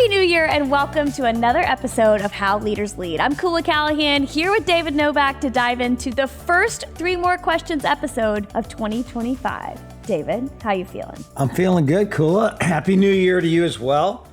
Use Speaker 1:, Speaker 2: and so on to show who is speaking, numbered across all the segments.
Speaker 1: Happy New Year and welcome to another episode of How Leaders Lead. I'm Koula Callahan here with David Novak to dive into the first 3 More Questions episode of 2025. David, how you feeling?
Speaker 2: I'm feeling good, Koula. Happy New Year to you as well.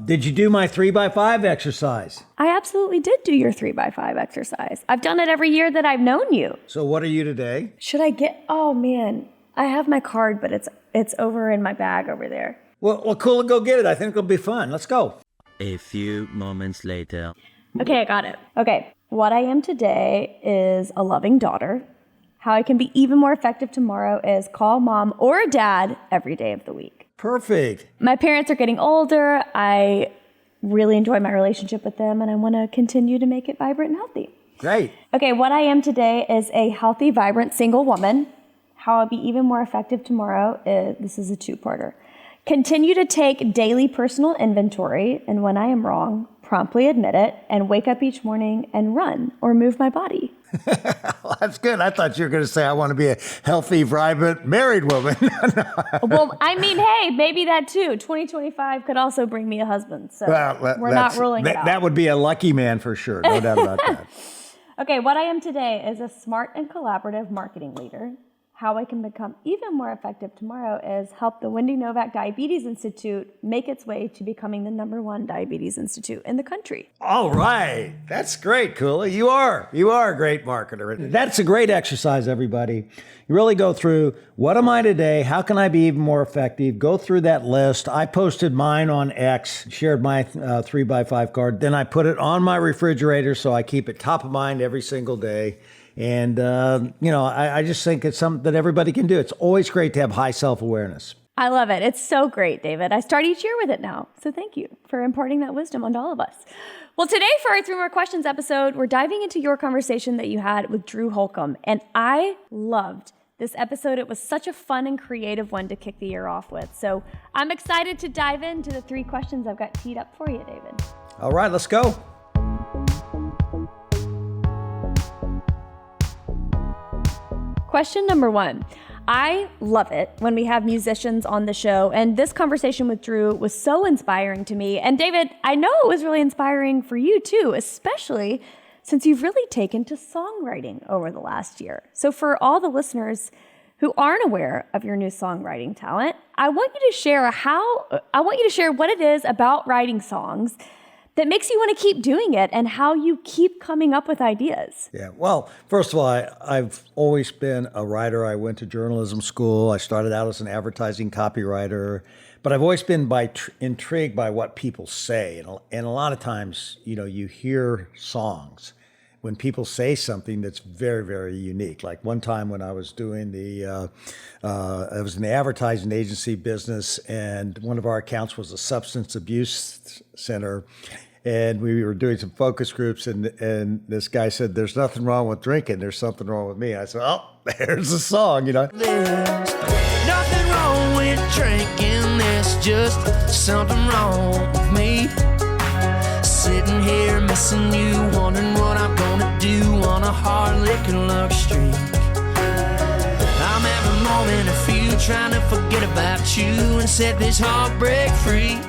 Speaker 2: Did you do my 3x5 exercise?
Speaker 1: I absolutely did do your 3x5 exercise. I've done it every year that I've known you.
Speaker 2: So what are you today?
Speaker 1: Should I get, oh man, I have my card, but it's over in my bag over there.
Speaker 2: Well, Koula, go get it. I think it'll be fun. Let's go.
Speaker 3: A few moments later.
Speaker 1: Okay, I got it. Okay, what I am today is a loving daughter. How I can be even more effective tomorrow is call mom or dad every day of the week.
Speaker 2: Perfect.
Speaker 1: My parents are getting older. I really enjoy my relationship with them, and I want to continue to make it vibrant and healthy.
Speaker 2: Great.
Speaker 1: Okay, what I am today is a healthy, vibrant single woman. How I'll be even more effective tomorrow is, this is a 2-parter. Continue to take daily personal inventory, and when I am wrong, promptly admit it, and wake up each morning and run or move my body.
Speaker 2: Well, that's good. I thought you were going to say I want to be a healthy, vibrant, married woman.
Speaker 1: Well, I mean, hey, maybe that too. 2025 could also bring me a husband, so we're not ruling it out.
Speaker 2: That would be a lucky man for sure. No doubt about that.
Speaker 1: Okay, what I am today is a smart and collaborative marketing leader. How I can become even more effective tomorrow is help the David Novak Diabetes Institute make its way to becoming the #1 diabetes institute in the country.
Speaker 2: All right. That's great, Koula. You are a great marketer. That's a great exercise, everybody. You really go through, what am I today? How can I be even more effective? Go through that list. I posted mine on X, shared my 3x5 card. Then I put it on my refrigerator so I keep it top of mind every single day. And, I just think it's something that everybody can do. It's always great to have high self-awareness.
Speaker 1: I love it. It's so great, David. I start each year with it now. So thank you for imparting that wisdom onto all of us. Well, today for our 3 More Questions episode, we're diving into your conversation that you had with Drew Holcomb. And I loved this episode. It was such a fun and creative one to kick the year off with. So I'm excited to dive into the 3 questions I've got teed up for you, David.
Speaker 2: All right, let's go.
Speaker 1: Question number 1. I love it when we have musicians on the show, and this conversation with Drew was so inspiring to me. And David, I know it was really inspiring for you too, especially since you've really taken to songwriting over the last year. So for all the listeners who aren't aware of your new songwriting talent, I want you to share what it is about writing songs that makes you want to keep doing it and how you keep coming up with ideas.
Speaker 2: Yeah, well, first of all, I've always been a writer. I went to journalism school. I started out as an advertising copywriter, but I've always been intrigued by what people say. And a lot of times, you hear songs when people say something that's very, very unique. Like one time when I was doing I was in the advertising agency business, and one of our accounts was a substance abuse center. And we were doing some focus groups, and this guy said, "There's nothing wrong with drinking. There's something wrong with me." I said, "Oh, there's a song,
Speaker 4: There's nothing wrong with drinking. There's just something wrong with me. Sitting here missing you, wondering what I'm gonna do on a hard liquor luck streak. I'm having a moment of few, trying to forget about you and set this heartbreak free.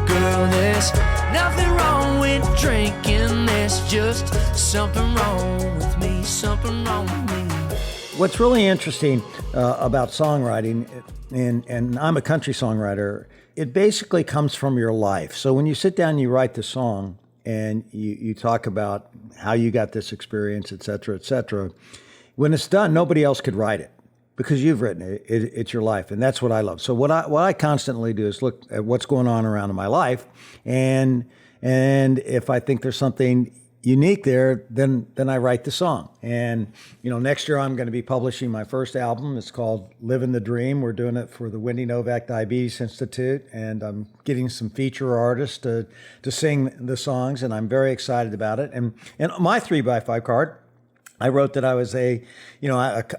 Speaker 4: Girl, there's nothing wrong with drinking. There's just something wrong with me, something wrong with me."
Speaker 2: What's really interesting about songwriting, and I'm a country songwriter, it basically comes from your life. So when you sit down and you write the song, and you talk about how you got this experience, et cetera, when it's done, nobody else could write it because you've written it. It's your life, and that's what I love. So what I constantly do is look at what's going on around in my life, and if I think there's something unique there, then I write the song. And next year I'm going to be publishing my first album. It's called Living the Dream. We're doing it for the David Novak Diabetes Institute, and I'm getting some feature artists to sing the songs, and I'm very excited about it. And my 3x5 card, I wrote that I was a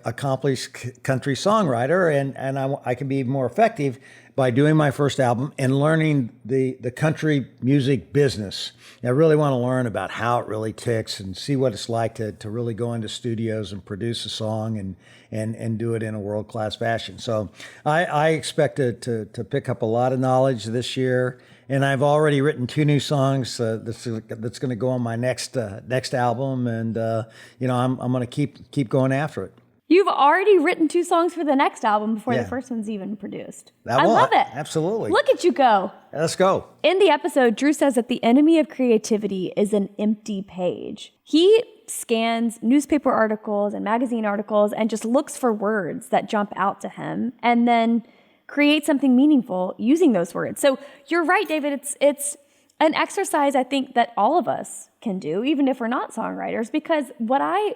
Speaker 2: accomplished country songwriter, and I can be more effective by doing my first album and learning the country music business. I really want to learn about how it really ticks and see what it's like to really go into studios and produce a song and do it in a world-class fashion. So I expect to pick up a lot of knowledge this year and I've already written 2 new songs that's going to go on my next album, and I'm going to keep going after it.
Speaker 1: You've already written 2 songs for the next album before the first one's even produced. I love it.
Speaker 2: Absolutely.
Speaker 1: Look at you go.
Speaker 2: Let's go.
Speaker 1: In the episode, Drew says that the enemy of creativity is an empty page. He scans newspaper articles and magazine articles and just looks for words that jump out to him and then creates something meaningful using those words. So you're right, David. It's an exercise I think that all of us can do, even if we're not songwriters, because what I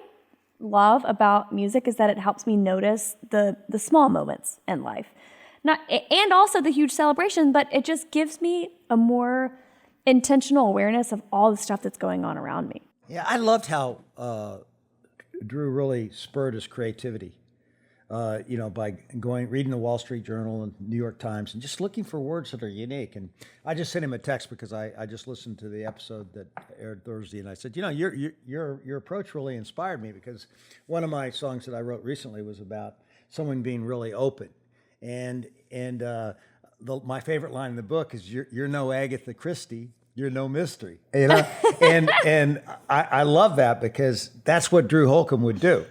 Speaker 1: love about music is that it helps me notice the small moments in life, and also the huge celebration, but it just gives me a more intentional awareness of all the stuff that's going on around me.
Speaker 2: Yeah, I loved how Drew really spurred his creativity, by reading the Wall Street Journal and New York Times and just looking for words that are unique. And I just sent him a text because I just listened to the episode that aired Thursday, and I said, your approach really inspired me, because one of my songs that I wrote recently was about someone being really open, and my favorite line in the book is you're no Agatha Christie. You're no mystery, and I love that, because that's what Drew Holcomb would do.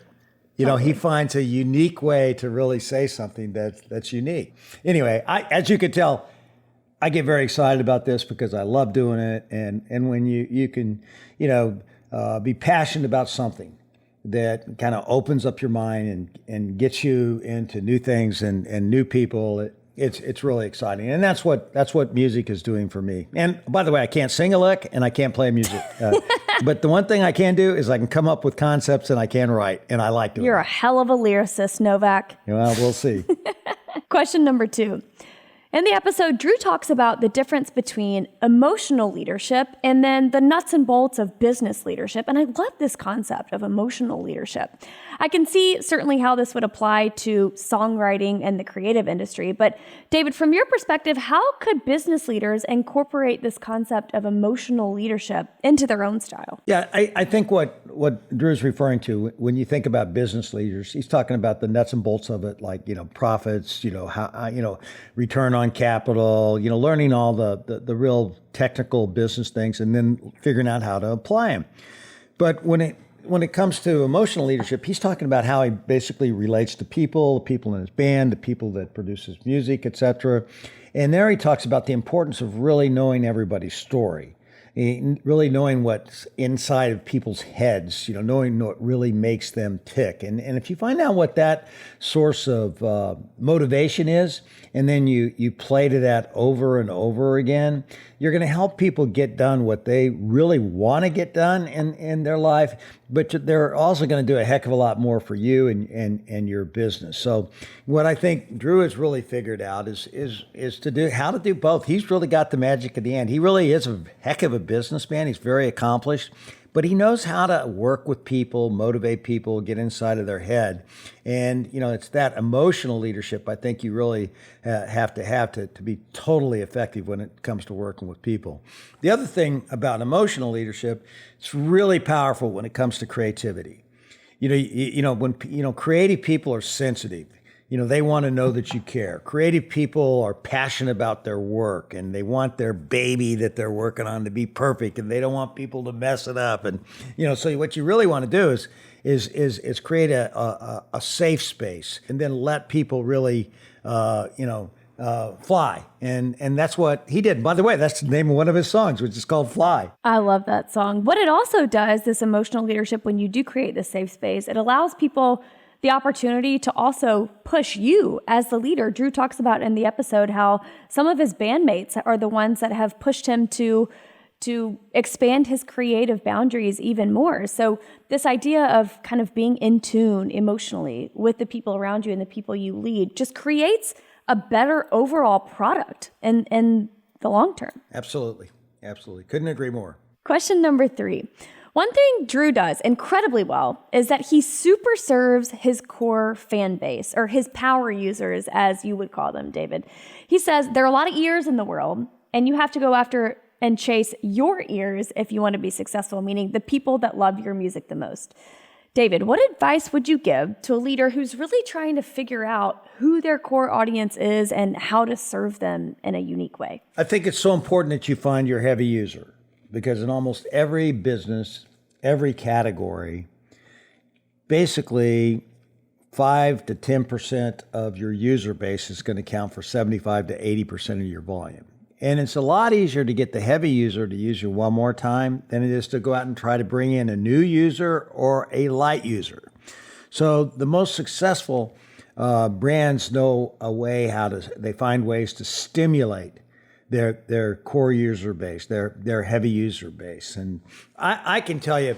Speaker 2: He finds a unique way to really say something that's unique. Anyway, as you can tell, I get very excited about this because I love doing it, and when you can, be passionate about something that kind of opens up your mind and gets you into new things and new people. It's really exciting, and that's what music is doing for me. And by the way, I can't sing a lick and I can't play music, but the one thing I can do is I can come up with concepts and I can write, and I like doing it.
Speaker 1: You're a hell of a lyricist, Novak.
Speaker 2: Well, we'll see.
Speaker 1: Question number 2. In the episode, Drew talks about the difference between emotional leadership and then the nuts and bolts of business leadership. And I love this concept of emotional leadership. I can see certainly how this would apply to songwriting and the creative industry. But David, from your perspective, how could business leaders incorporate this concept of emotional leadership into their own style?
Speaker 2: Yeah, I think what Drew's referring to when you think about business leaders, he's talking about the nuts and bolts of it, like, profits, how, return on capital, learning all the real technical business things, and then figuring out how to apply them. But when it comes to emotional leadership, he's talking about how he basically relates to people, the people in his band, the people that produce his music, etc. And there he talks about the importance of really knowing everybody's story, really knowing what's inside of people's heads, knowing what really makes them tick. And if you find out what that source of motivation is, and then you play to that over and over again, you're going to help people get done what they really want to get done in their life, but they're also going to do a heck of a lot more for you and your business. So what I think Drew has really figured out is how to do both. He's really got the magic at the end. He really is a heck of a businessman. He's very accomplished, but he knows how to work with people, motivate people, get inside of their head. And, it's that emotional leadership I think you really have to be totally effective when it comes to working with people. The other thing about emotional leadership, it's really powerful when it comes to creativity. When creative people are sensitive. They want to know that you care. Creative people are passionate about their work, and they want their baby that they're working on to be perfect, and they don't want people to mess it up. And so what you really want to do is create a safe space, and then let people really fly. And that's what he did. By the way, that's the name of one of his songs, which is called Fly.
Speaker 1: I love that song. What it also does, this emotional leadership, when you do create this safe space, it allows people the opportunity to also push you as the leader. Drew talks about in the episode how some of his bandmates are the ones that have pushed him to expand his creative boundaries even more. So this idea of kind of being in tune emotionally with the people around you and the people you lead just creates a better overall product in the long term.
Speaker 2: Absolutely. Couldn't agree more.
Speaker 1: Question number 3. One thing Drew does incredibly well is that he super serves his core fan base, or his power users, as you would call them, David. He says there are a lot of ears in the world, and you have to go after and chase your ears if you want to be successful, meaning the people that love your music the most. David, what advice would you give to a leader who's really trying to figure out who their core audience is and how to serve them in a unique way?
Speaker 2: I think it's so important that you find your heavy user, because in almost every business, every category, basically 5 to 10% of your user base is going to count for 75 to 80% of your volume. And it's a lot easier to get the heavy user to use you one more time than it is to go out and try to bring in a new user or a light user. So the most successful brands know a way they find ways to stimulate their core user base, their heavy user base. And I can tell you,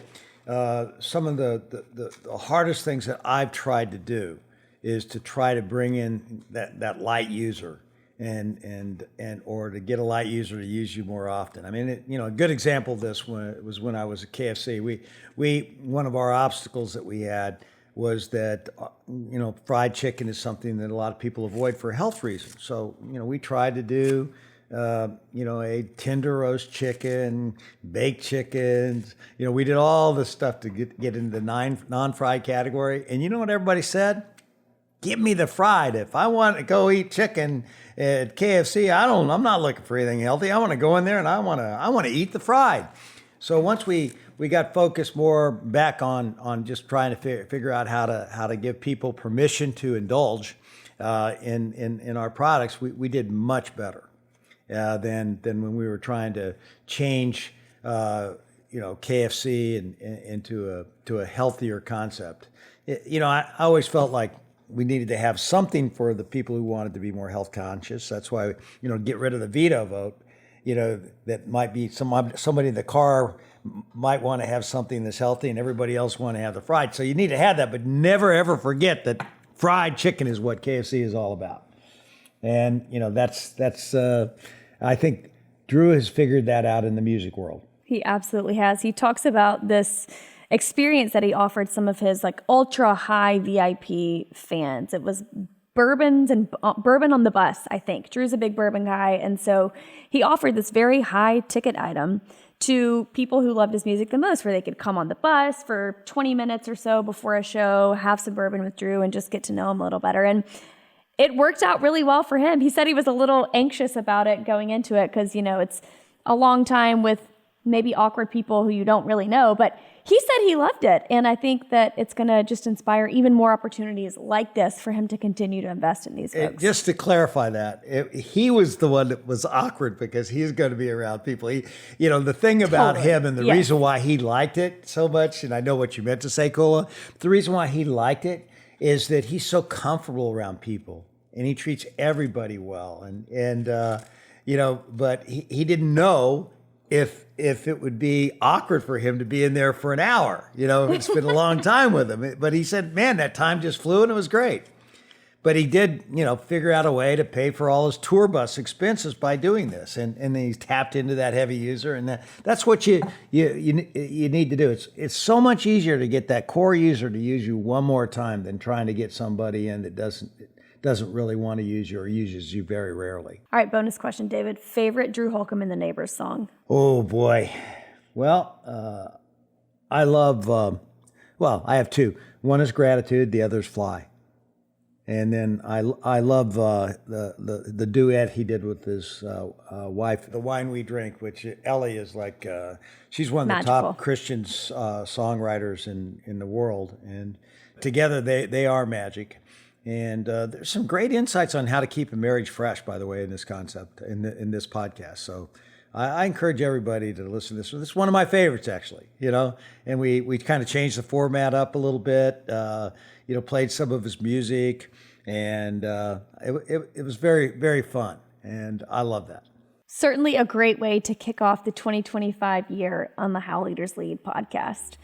Speaker 2: some of the hardest things that I've tried to do is to try to bring in that light user and or to get a light user to use you more often. I mean, a good example of this was when I was at KFC. One of our obstacles that we had was that fried chicken is something that a lot of people avoid for health reasons. So we tried to do a tender roast chicken, baked chickens. We did all this stuff to get into the non-fried category. And you know what everybody said? Give me the fried. If I want to go eat chicken at KFC, I'm not looking for anything healthy. I want to go in there and I want to eat the fried. So once we got focused more back on just trying to figure out how to give people permission to indulge in our products, we did much better than when we were trying to change KFC into a healthier concept. I always felt like we needed to have something for the people who wanted to be more health conscious. That's why get rid of the veto vote. That might be somebody in the car might want to have something that's healthy and everybody else want to have the fried. So you need to have that, but never ever forget that fried chicken is what KFC is all about. And that's I think Drew has figured that out in the music world.
Speaker 1: He absolutely has. He talks about this experience that he offered some of his ultra high VIP fans. It was bourbon on the bus, I think. Drew's a big bourbon guy. And so he offered this very high ticket item to people who loved his music the most, where they could come on the bus for 20 minutes or so before a show, have some bourbon with Drew and just get to know him a little better. And it worked out really well for him. He said he was a little anxious about it going into it because, it's a long time with maybe awkward people who you don't really know, but he said he loved it. And I think that it's going to just inspire even more opportunities like this for him to continue to invest in these folks.
Speaker 2: Just to clarify that, he was the one that was awkward because he's going to be around people. The thing about him and the reason why he liked it so much, and I know what you meant to say, Koula, the reason why he liked it is that he's so comfortable around people and he treats everybody well. But he didn't know if it would be awkward for him to be in there for an hour, it's been a long time with him. But he said, man, that time just flew and it was great. But he did, figure out a way to pay for all his tour bus expenses by doing this. And then he's tapped into that heavy user. And that's what you need to do. It's so much easier to get that core user to use you one more time than trying to get somebody in that doesn't really want to use you or uses you very rarely.
Speaker 1: All right, bonus question, David. Favorite Drew Holcomb in the Neighbors song?
Speaker 2: Oh, boy. Well, I love, I have two. One is Gratitude, the other is Fly. And then I love the duet he did with his wife, The Wine We Drink, which Ellie is she's one of the top Christian songwriters in the world. And together they are magic. And there's some great insights on how to keep a marriage fresh, by the way, in this concept, in this podcast. So I encourage everybody to listen to this. This is one of my favorites, actually, and we kind of changed the format up a little bit, played some of his music, and it was very, very fun. And I love that.
Speaker 1: Certainly a great way to kick off the 2025 year on the How Leaders Lead podcast.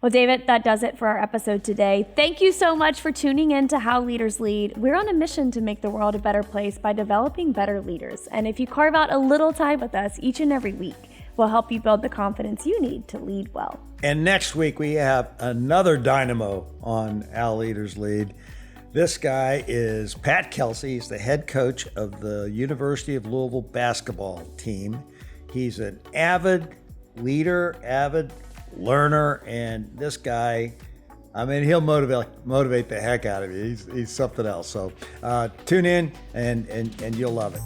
Speaker 1: Well, David, that does it for our episode today. Thank you so much for tuning in to How Leaders Lead. We're on a mission to make the world a better place by developing better leaders. And if you carve out a little time with us each and every week, we'll help you build the confidence you need to lead well.
Speaker 2: And next week, we have another dynamo on How Leaders Lead. This guy is Pat Kelsey. He's the head coach of the University of Louisville basketball team. He's an avid leader, avid learner, and this guy I mean, he'll motivate the heck out of you. He's something else. So tune in and you'll love it.